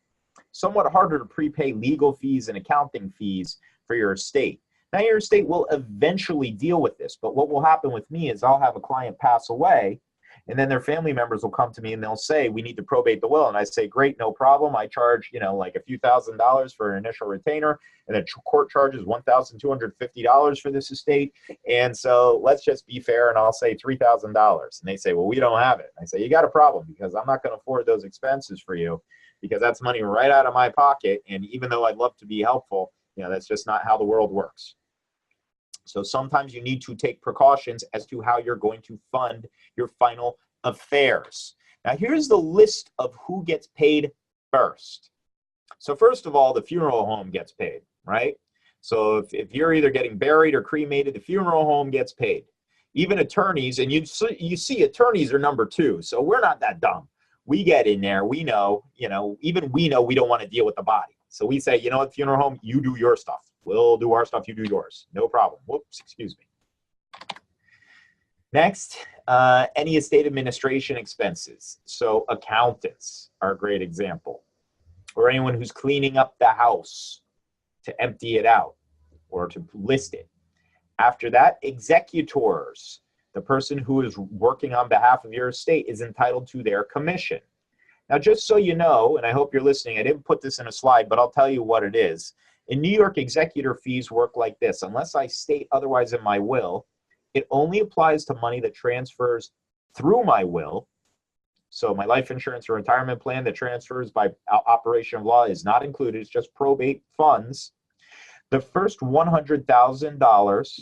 Somewhat harder to prepay legal fees and accounting fees for your estate. Now, your estate will eventually deal with this, but what will happen with me is I'll have a client pass away, and then their family members will come to me and they'll say, we need to probate the will. And I say, great, no problem. I charge, you know, like a few $1,000s for an initial retainer, and the court charges $1,250 for this estate. And so let's just be fair, and I'll say $3,000. And they say, well, we don't have it. I say, you got a problem, because I'm not going to afford those expenses for you, because that's money right out of my pocket. And even though I'd love to be helpful, you know, that's just not how the world works. So sometimes you need to take precautions as to how you're going to fund your final affairs. Now, here's the list of who gets paid first. So first of all, the funeral home gets paid, right? So if you're either getting buried or cremated, the funeral home gets paid. Even attorneys, and you see attorneys are number two, so we're not that dumb. We get in there, we know, even we know we don't want to deal with the body. So we say, you know what, funeral home, you do your stuff. We'll do our stuff, you do yours. No problem. Whoops, excuse me. Next, any estate administration expenses. So accountants are a great example. Or anyone who's cleaning up the house to empty it out or to list it. After that, executors. The person who is working on behalf of your estate is entitled to their commission. Now, just so you know, and I hope you're listening, I didn't put this in a slide, but I'll tell you what it is. In New York, executor fees work like this. Unless I state otherwise in my will, it only applies to money that transfers through my will. So my life insurance or retirement plan that transfers by operation of law is not included. It's just probate funds. The first $100,000,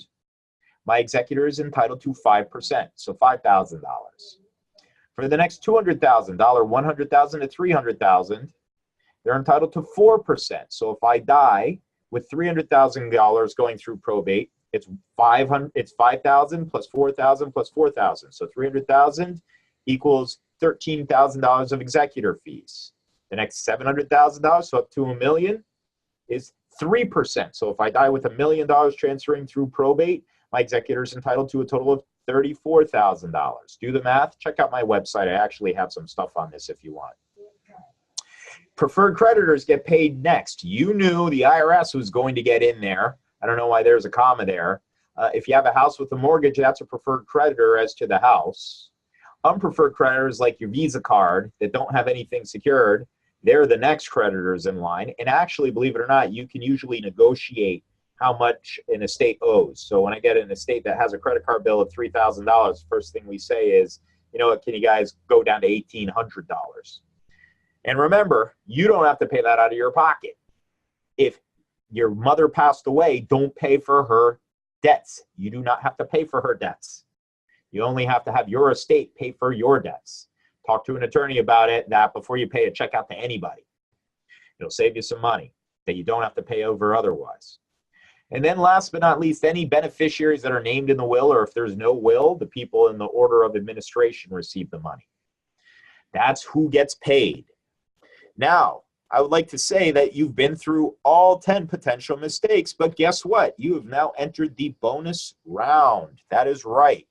my executor is entitled to 5%, so $5,000. For the next $200,000, $100,000 to $300,000, they're entitled to 4%. So if I die with $300,000 going through probate, it's $5,000 plus $4,000 plus $4,000. So $300,000 equals $13,000 of executor fees. The next $700,000, so up to $1 million, is 3%. So if I die with $1 million transferring through probate, my executor is entitled to a total of $34,000. Do the math. Check out my website. I actually have some stuff on this if you want. Preferred creditors get paid next. You knew the IRS was going to get in there. I don't know why there's a comma there. If you have a house with a mortgage, that's a preferred creditor as to the house. Unpreferred creditors like your Visa card that don't have anything secured, they're the next creditors in line. And actually, believe it or not, you can usually negotiate how much an estate owes. So when I get an estate that has a credit card bill of $3,000, first thing we say is, you know what, can you guys go down to $1,800? And remember, you don't have to pay that out of your pocket. If your mother passed away, don't pay for her debts. You do not have to pay for her debts. You only have to have your estate pay for your debts. Talk to an attorney about that before you pay a check out to anybody. It'll save you some money that you don't have to pay over otherwise. And then last but not least, any beneficiaries that are named in the will, or if there's no will, the people in the order of administration receive the money. That's who gets paid. Now, I would like to say that you've been through all 10 potential mistakes, but guess what? You have now entered the bonus round. That is right.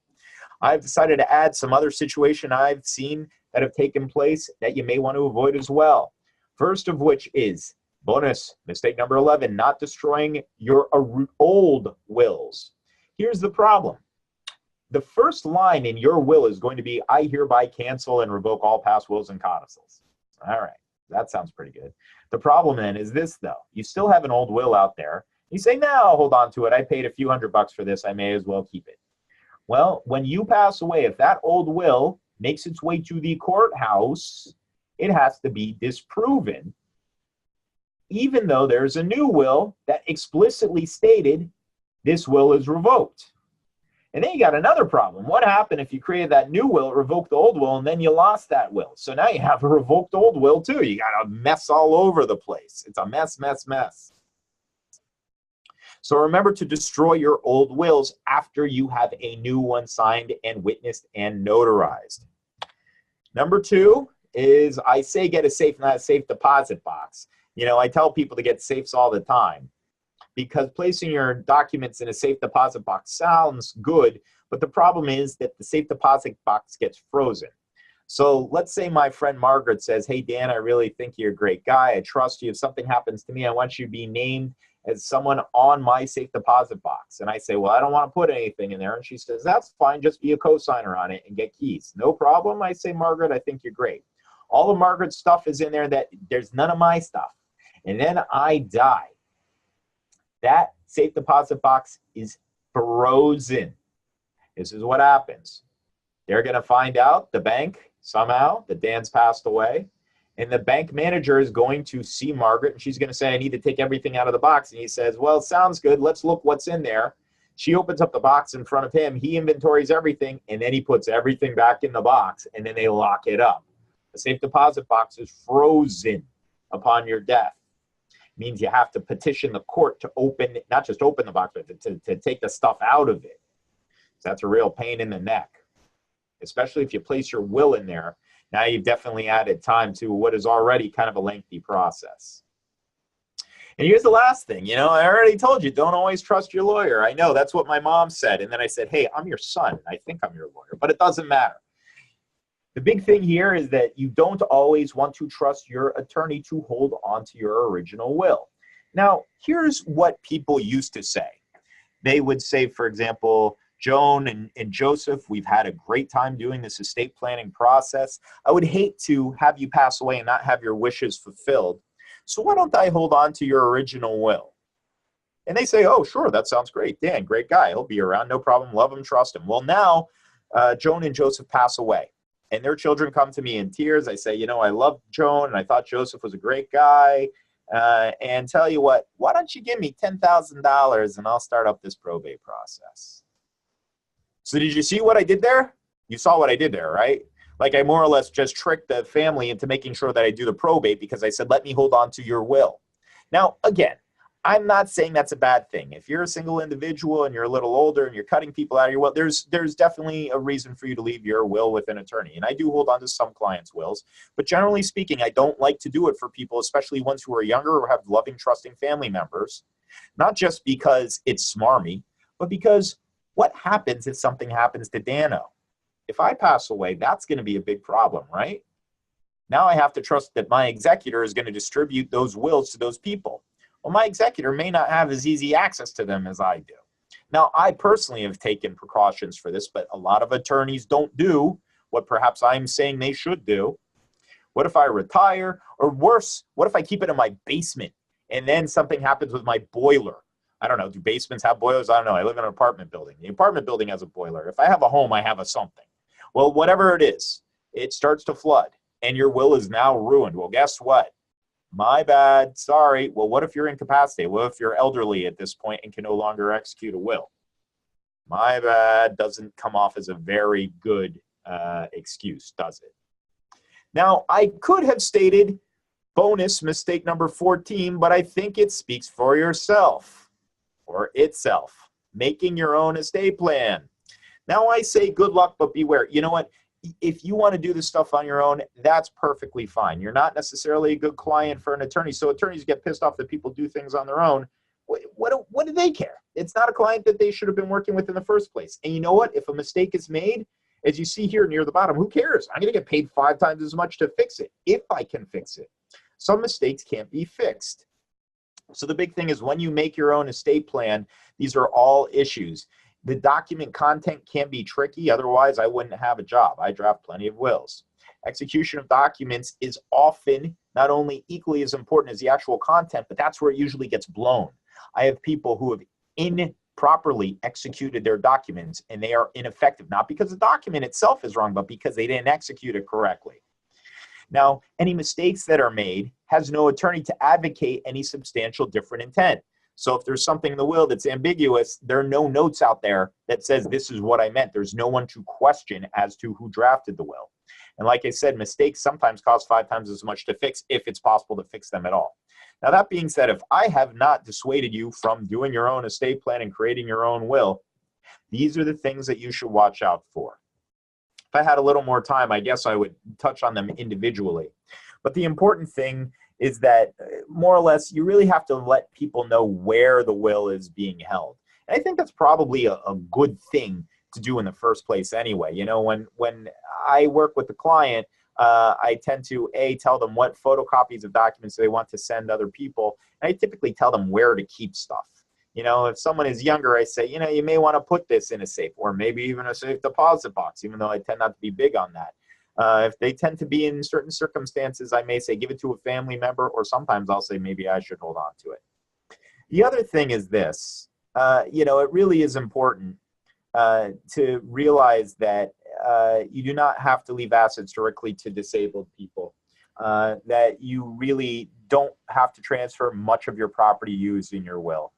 I've decided to add some other situation I've seen that have taken place that you may want to avoid as well. First of which is bonus mistake number 11, not destroying your old wills. Here's the problem. The first line in your will is going to be, I hereby cancel and revoke all past wills and codicils. All right, that sounds pretty good. The problem then is this though. You still have an old will out there. You say, no, I'll hold on to it. I paid a few $100 for this. I may as well keep it. Well, when you pass away, if that old will makes its way to the courthouse, it has to be disproven, even though there's a new will that explicitly stated this will is revoked. And then you got another problem. What happened if you created that new will, revoked the old will, and then you lost that will? So now you have a revoked old will too. You got a mess all over the place. It's a mess, mess, mess. So remember to destroy your old wills after you have a new one signed and witnessed and notarized. Number 2 is, I say get a safe, not a safe deposit box. You know, I tell people to get safes all the time because placing your documents in a safe deposit box sounds good, but the problem is that the safe deposit box gets frozen. So let's say my friend Margaret says, hey, Dan, I really think you're a great guy. I trust you. If something happens to me, I want you to be named as someone on my safe deposit box. And I say, well, I don't want to put anything in there. And she says, that's fine. Just be a co-signer on it and get keys. No problem. I say, Margaret, I think you're great. All of Margaret's stuff is in there. That there's none of my stuff. And then I die. That safe deposit box is frozen. This is what happens. They're going to find out, the bank, somehow, that Dan's passed away. And the bank manager is going to see Margaret, and she's going to say, I need to take everything out of the box. And he says, well, sounds good. Let's look what's in there. She opens up the box in front of him. He inventories everything, and then he puts everything back in the box, and then they lock it up. The safe deposit box is frozen. upon your death. It means you have to petition the court to open, not just open the box, but to take the stuff out of it. So that's a real pain in the neck, especially if you place your will in there. Now you've definitely added time to what is already kind of a lengthy process. And here's the last thing, I already told you, don't always trust your lawyer. I know that's what my mom said. And then I said, hey, I'm your son. I think I'm your lawyer, but it doesn't matter. The big thing here is that you don't always want to trust your attorney to hold on to your original will. Now, here's what people used to say. They would say, for example, Joan and Joseph, we've had a great time doing this estate planning process. I would hate to have you pass away and not have your wishes fulfilled. So why don't I hold on to your original will? And they say, oh, sure, that sounds great. Dan, great guy. He'll be around, no problem. Love him, trust him. Well, now Joan and Joseph pass away. And their children come to me in tears. I say, I love Joan, and I thought Joseph was a great guy. And tell you what, why don't you give me $10,000 and I'll start up this probate process. So did you see what I did there? You saw what I did there, right? Like I more or less just tricked the family into making sure that I do the probate because I said, let me hold on to your will. Now, again, I'm not saying that's a bad thing. If you're a single individual and you're a little older and you're cutting people out of your will, there's definitely a reason for you to leave your will with an attorney. And I do hold on to some clients' wills, but generally speaking, I don't like to do it for people, especially ones who are younger or have loving, trusting family members, not just because it's smarmy, but because what happens if something happens to Dano? If I pass away, that's going to be a big problem, right? Now I have to trust that my executor is going to distribute those wills to those people. Well, my executor may not have as easy access to them as I do. Now, I personally have taken precautions for this, but a lot of attorneys don't do what perhaps I'm saying they should do. What if I retire? Or worse, what if I keep it in my basement and then something happens with my boiler? I don't know. Do basements have boilers? I don't know. I live in an apartment building. The apartment building has a boiler. If I have a home, I have a something. Well, whatever it is, it starts to flood and your will is now ruined. Well, guess what? My bad. Sorry. Well, what if you're incapacitated? What if you're elderly at this point and can no longer execute a will? My bad doesn't come off as a very good excuse, does it? Now, I could have stated bonus mistake number 14, but I think it speaks for yourself or itself. Making your own estate plan. Now, I say good luck, but beware. You know what? If you want to do this stuff on your own, that's perfectly fine. You're not necessarily a good client for an attorney. So attorneys get pissed off that people do things on their own. What do they care? It's not a client that they should have been working with in the first place. And you know what? If a mistake is made, as you see here near the bottom, who cares? I'm going to get paid 5 times as much to fix it, if I can fix it. Some mistakes can't be fixed. So the big thing is when you make your own estate plan, these are all issues. The document content can be tricky. Otherwise, I wouldn't have a job. I draft plenty of wills. Execution of documents is often not only equally as important as the actual content, but that's where it usually gets blown. I have people who have improperly executed their documents and they are ineffective, not because the document itself is wrong, but because they didn't execute it correctly. Now, any mistakes that are made has no attorney to advocate any substantial different intent. So if there's something in the will that's ambiguous, there are no notes out there that says this is what I meant. There's no one to question as to who drafted the will. And like I said, mistakes sometimes cost 5 times as much to fix if it's possible to fix them at all. Now, that being said, if I have not dissuaded you from doing your own estate plan and creating your own will, these are the things that you should watch out for. If I had a little more time, I guess I would touch on them individually. But the important thing is that more or less you really have to let people know where the will is being held. And I think that's probably a good thing to do in the first place anyway. You know, when I work with the client, I tend to tell them what photocopies of documents they want to send other people. And I typically tell them where to keep stuff. You know, if someone is younger, I say, you know, you may want to put this in a safe or maybe even a safe deposit box, even though I tend not to be big on that. If they tend to be in certain circumstances, I may say give it to a family member, or sometimes I'll say maybe I should hold on to it. The other thing is this, you know, it really is important to realize that you do not have to leave assets directly to disabled people, that you really don't have to transfer much of your property used in your will.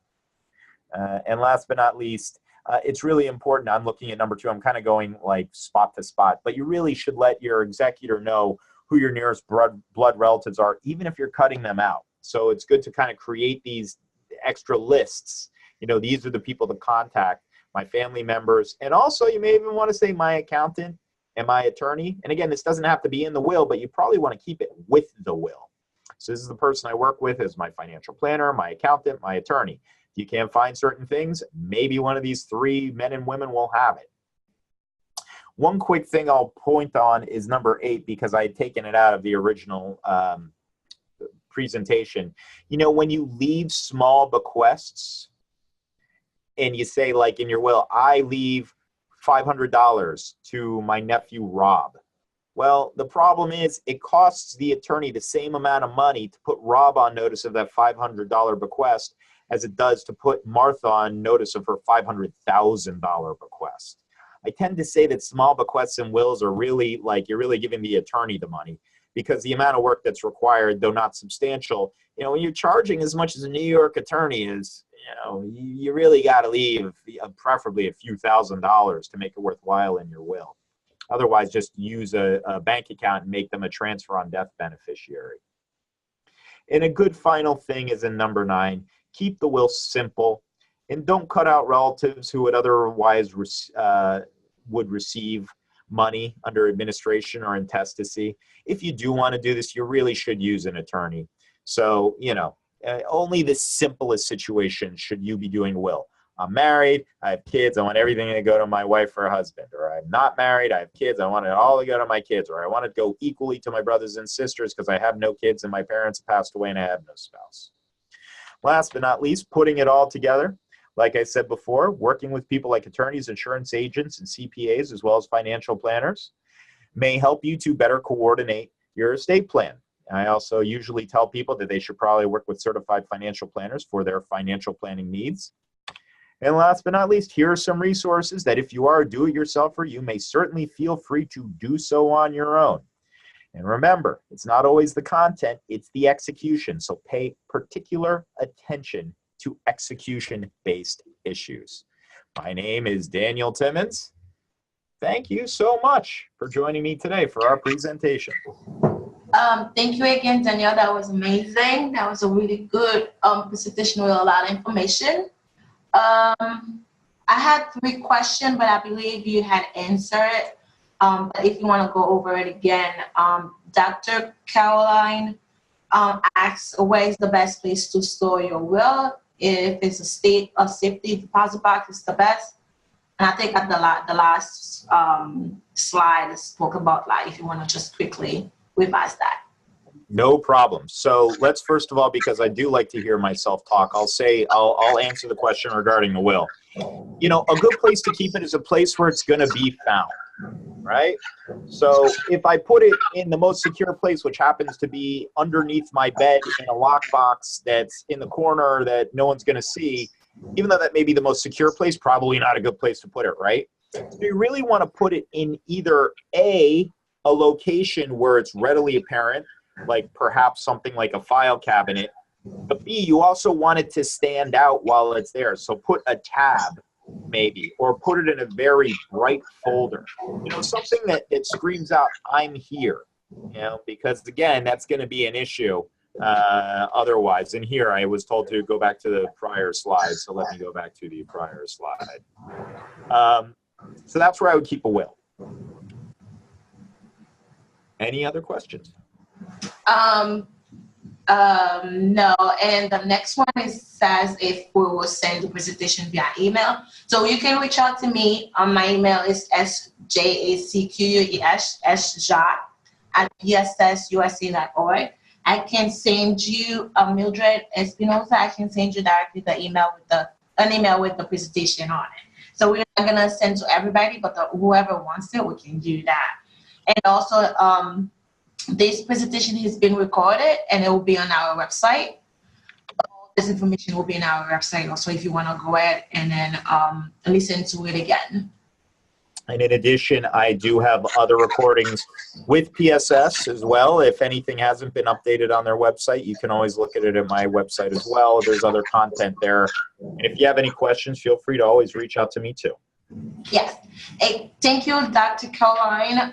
And last but not least, it's really important. I'm looking at number 2. I'm kind of going like spot to spot, but you really should let your executor know who your nearest blood relatives are, even if you're cutting them out. So it's good to kind of create these extra lists. You know, these are the people to contact, my family members. And also you may even want to say my accountant and my attorney. And again, this doesn't have to be in the will, but you probably want to keep it with the will. So this is the person I work with as my financial planner, my accountant, my attorney. If you can't find certain things, maybe one of these three men and women will have it. One quick thing I'll point on is number 8, because I had taken it out of the original presentation. You know, when you leave small bequests and you say, like in your will, I leave $500 to my nephew Rob. Well, the problem is it costs the attorney the same amount of money to put Rob on notice of that $500 bequest as it does to put Martha on notice of her $500,000 bequest. I tend to say that small bequests and wills are really like you're really giving the attorney the money, because the amount of work that's required, though not substantial, you know, when you're charging as much as a New York attorney is, you know, you really got to leave preferably a few $1,000s to make it worthwhile in your will. Otherwise, just use a bank account and make them a transfer on death beneficiary. And a good final thing is in number 9, keep the will simple and don't cut out relatives who would otherwise would receive money under administration or intestacy. If you do want to do this, you really should use an attorney. So, you know, only the simplest situation should you be doing a will. I'm married, I have kids, I want everything to go to my wife or husband. Or I'm not married, I have kids, I want it all to go to my kids. Or I want it to go equally to my brothers and sisters because I have no kids and my parents passed away and I have no spouse. Last but not least, putting it all together. Like I said before, working with people like attorneys, insurance agents, and CPAs, as well as financial planners, may help you to better coordinate your estate plan. I also usually tell people that they should probably work with certified financial planners for their financial planning needs. And last but not least, here are some resources that if you are a do-it-yourselfer, you may certainly feel free to do so on your own. And remember, it's not always the content, it's the execution. So pay particular attention to execution-based issues. My name is Daniel Timins. Thank you so much for joining me today for our presentation. Thank you again, Danielle. That was amazing. That was a really good presentation with a lot of information. I had 3 questions, but I believe you had answered. But if you want to go over it again, Dr. Caroline asks, where is the best place to store your will? If it's a safety deposit box, it's the best. And I think at the last slide spoke about, like, if you want to just quickly revise that. No problem. So let's first of all, because I do like to hear myself talk, I'll answer the question regarding the will. You know, a good place to keep it is a place where it's going to be found, right? So if I put it in the most secure place, which happens to be underneath my bed in a lockbox that's in the corner that no one's going to see, even though that may be the most secure place, probably not a good place to put it, right? So you really want to put it in either a location where it's readily apparent, like perhaps something like a file cabinet, but B, you also want it to stand out while it's there. So put a tab maybe, or put it in a very bright folder, you know, something that screams out, I'm here, you know, because again, that's going to be an issue otherwise. And here I was told to go back to the prior slide. So let me go back to the prior slide. So that's where I would keep a will. Any other questions? No, and the next one says if we will send the presentation via email. So you can reach out to me. My email is sjacques@bssusa.org. I can send you Mildred Espinosa. I can send you directly an email with the presentation on it. So we're not gonna send to everybody, but whoever wants it, we can do that. And also, this presentation has been recorded and it will be on our website. All this information will be on our website also if you want to go ahead and then listen to it again. And in addition, I do have other recordings with PSS as well. If anything hasn't been updated on their website, you can always look at it at my website as well. There's other content there. And if you have any questions, feel free to always reach out to me too. Yes. Hey, thank you, Dr. Caroline.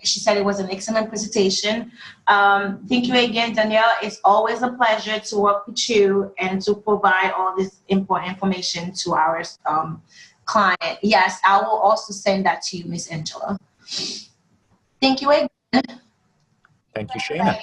She said it was an excellent presentation. Thank you again, Danielle. It's always a pleasure to work with you and to provide all this important information to our client. Yes, I will also send that to you, Miss Angela. Thank you again. Thank you, Shayna.